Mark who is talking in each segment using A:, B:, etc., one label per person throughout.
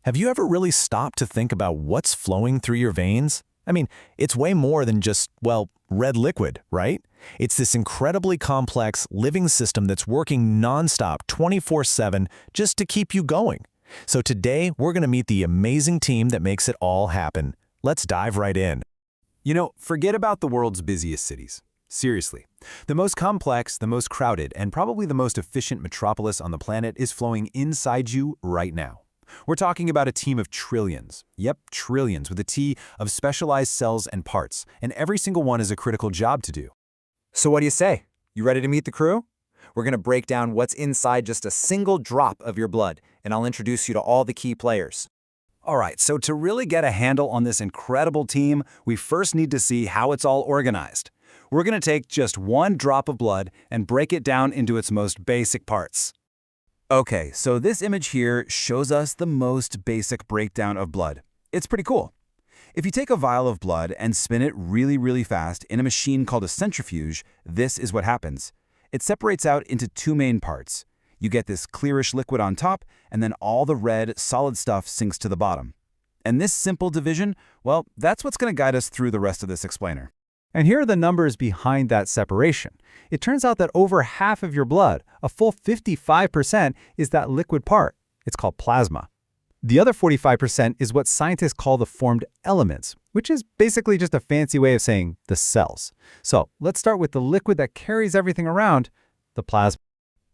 A: Have you ever really stopped to think about what's flowing through your veins? I mean, it's way more than just, well, red liquid, right? It's this incredibly complex living system that's working nonstop 24/7 just to keep you going. So today, we're going to meet the amazing team that makes it all happen. Let's dive right in.
B: Forget about the world's busiest cities. Seriously. The most complex, the most crowded, and probably the most efficient metropolis on the planet is flowing inside you right now. We're talking about a team of trillions. Yep, trillions with a T of specialized cells and parts, and every single one is a critical job to do.
C: So what do you say? You ready to meet the crew? We're going to break down what's inside just a single drop of your blood, and I'll introduce you to all the key players.
B: All right, so to really get a handle on this incredible team, we first need to see how it's all organized. We're going to take just one drop of blood and break it down into its most basic parts. Okay, so this image here shows us the most basic breakdown of blood. It's pretty cool. If you take a vial of blood and spin it really, really fast in a machine called a centrifuge, this is what happens. It separates out into two main parts. You get this clearish liquid on top, and then all the red, solid stuff sinks to the bottom. And this simple division, well, that's what's going to guide us through the rest of this explainer.
D: And here are the numbers behind that separation. It turns out that over half of your blood, a full 55%, is that liquid part. It's called plasma. The other 45% is what scientists call the formed elements, which is basically just a fancy way of saying the cells. So let's start with the liquid that carries everything around, the plasma.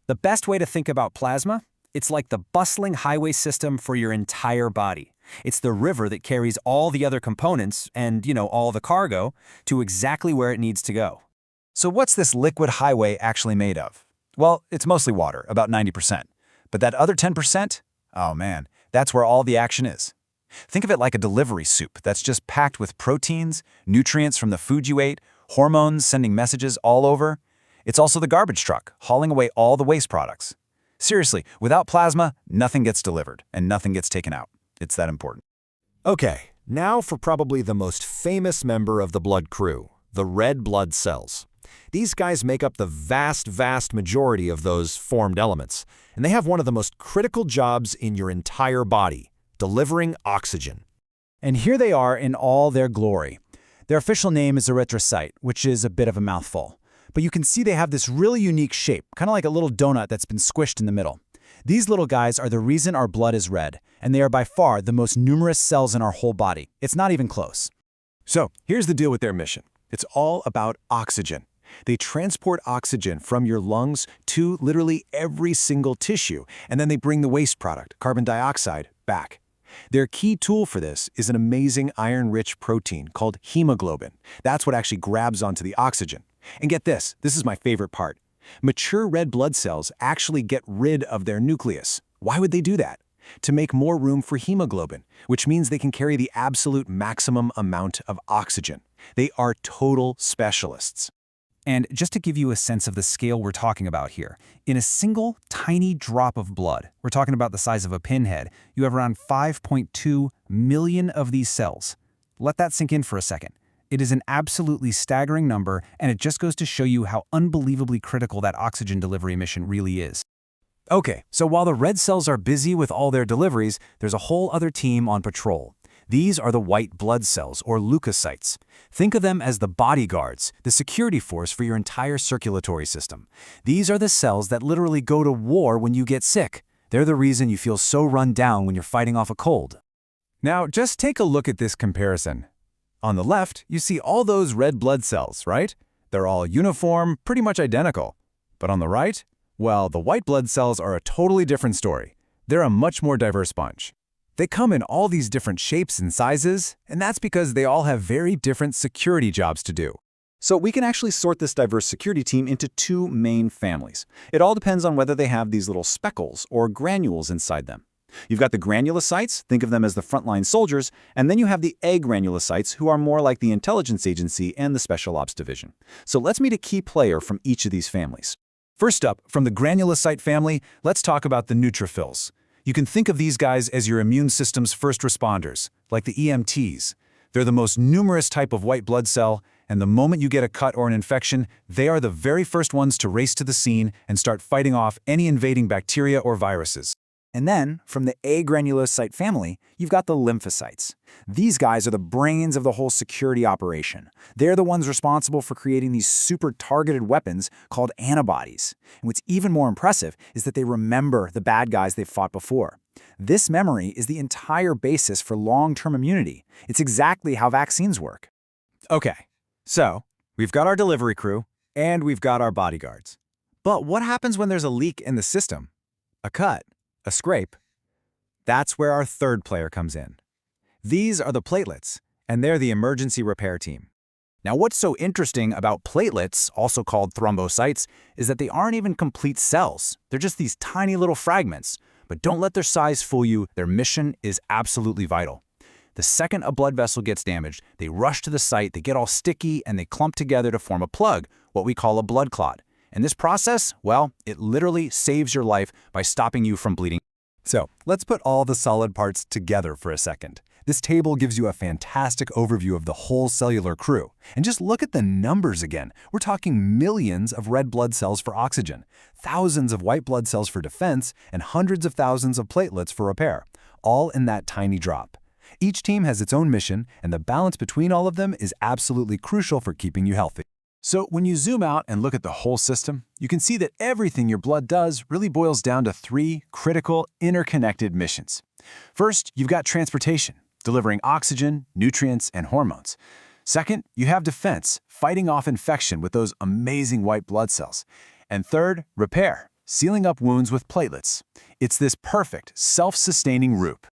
E: The best way to think about plasma? It's like the bustling highway system for your entire body. It's the river that carries all the other components and, all the cargo to exactly where it needs to go.
B: So what's this liquid highway actually made of? Well, it's mostly water, about 90%. But that other 10%? Oh man, that's where all the action is. Think of it like a delivery soup that's just packed with proteins, nutrients from the food you ate, hormones sending messages all over. It's also the garbage truck, hauling away all the waste products. Seriously, without plasma, nothing gets delivered and nothing gets taken out. It's that important.
F: Okay, now for probably the most famous member of the blood crew, the red blood cells. These guys make up the vast majority of those formed elements, and they have one of the most critical jobs in your entire body, delivering oxygen.
B: And here they are in all their glory. Their official name is erythrocyte, which is a bit of a mouthful. But you can see they have this really unique shape, kind of like a little donut that's been squished in the middle. These little guys are the reason our blood is red, and they are by far the most numerous cells in our whole body. It's not even close.
G: So here's the deal with their mission. It's all about oxygen. They transport oxygen from your lungs to literally every single tissue, and then they bring the waste product, carbon dioxide, back. Their key tool for this is an amazing iron-rich protein called hemoglobin. That's what actually grabs onto the oxygen. And get this is my favorite part. Mature red blood cells actually get rid of their nucleus. Why would they do that? To make more room for hemoglobin, which means they can carry the absolute maximum amount of oxygen. They are total specialists.
E: And just to give you a sense of the scale we're talking about here, in a single tiny drop of blood, we're talking about the size of a pinhead, you have around 5.2 million of these cells. Let that sink in for a second. It is an absolutely staggering number, and it just goes to show you how unbelievably critical that oxygen delivery mission really is.
B: Okay, so while the red cells are busy with all their deliveries, there's a whole other team on patrol. These are the white blood cells, or leukocytes. Think of them as the bodyguards, the security force for your entire circulatory system. These are the cells that literally go to war when you get sick. They're the reason you feel so run down when you're fighting off a cold. Now, just take a look at this comparison. On the left, you see all those red blood cells, right? They're all uniform, pretty much identical. But on the right, well, the white blood cells are a totally different story. They're a much more diverse bunch. They come in all these different shapes and sizes, and that's because they all have very different security jobs to do. So we can actually sort this diverse security team into two main families. It all depends on whether they have these little speckles or granules inside them. You've got the granulocytes, think of them as the frontline soldiers, and then you have the agranulocytes, who are more like the intelligence agency and the special ops division. So let's meet a key player from each of these families. First up, from the granulocyte family, let's talk about the neutrophils. You can think of these guys as your immune system's first responders, like the EMTs. They're the most numerous type of white blood cell, and the moment you get a cut or an infection, they are the very first ones to race to the scene and start fighting off any invading bacteria or viruses. And then, from the agranulocyte family, you've got the lymphocytes. These guys are the brains of the whole security operation. They're the ones responsible for creating these super targeted weapons called antibodies. And what's even more impressive is that they remember the bad guys they've fought before. This memory is the entire basis for long-term immunity. It's exactly how vaccines work.
C: Okay, so we've got our delivery crew, and we've got our bodyguards. But what happens when there's a leak in the system? A cut? A scrape? That's where our third player comes in. These are the platelets, and they're the emergency repair team.
B: Now, what's so interesting about platelets, also called thrombocytes, is that they aren't even complete cells. They're just these tiny little fragments. But don't let their size fool you. Their mission is absolutely vital. The second a blood vessel gets damaged, they rush to the site, they get all sticky, and they clump together to form a plug, what we call a blood clot. And this process, well, it literally saves your life by stopping you from bleeding.
G: So let's put all the solid parts together for a second. This table gives you a fantastic overview of the whole cellular crew. And just look at the numbers again. We're talking millions of red blood cells for oxygen, thousands of white blood cells for defense, and hundreds of thousands of platelets for repair, all in that tiny drop. Each team has its own mission, and the balance between all of them is absolutely crucial for keeping you healthy.
E: So when you zoom out and look at the whole system, you can see that everything your blood does really boils down to three critical, interconnected missions. First, you've got transportation, delivering oxygen, nutrients, and hormones. Second, you have defense, fighting off infection with those amazing white blood cells. And third, repair, sealing up wounds with platelets. It's this perfect, self-sustaining loop.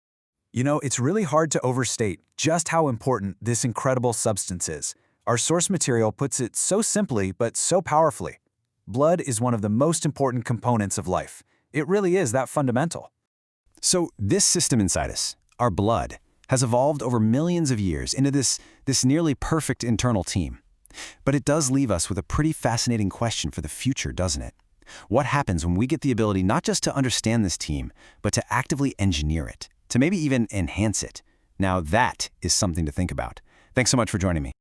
B: You know, it's really hard to overstate just how important this incredible substance is. Our source material puts it so simply but so powerfully. Blood is one of the most important components of life. It really is that fundamental.
E: So this system inside us, our blood, has evolved over millions of years into this nearly perfect internal team. But it does leave us with a pretty fascinating question for the future, doesn't it? What happens when we get the ability not just to understand this team, but to actively engineer it, to maybe even enhance it? Now that is something to think about. Thanks so much for joining me.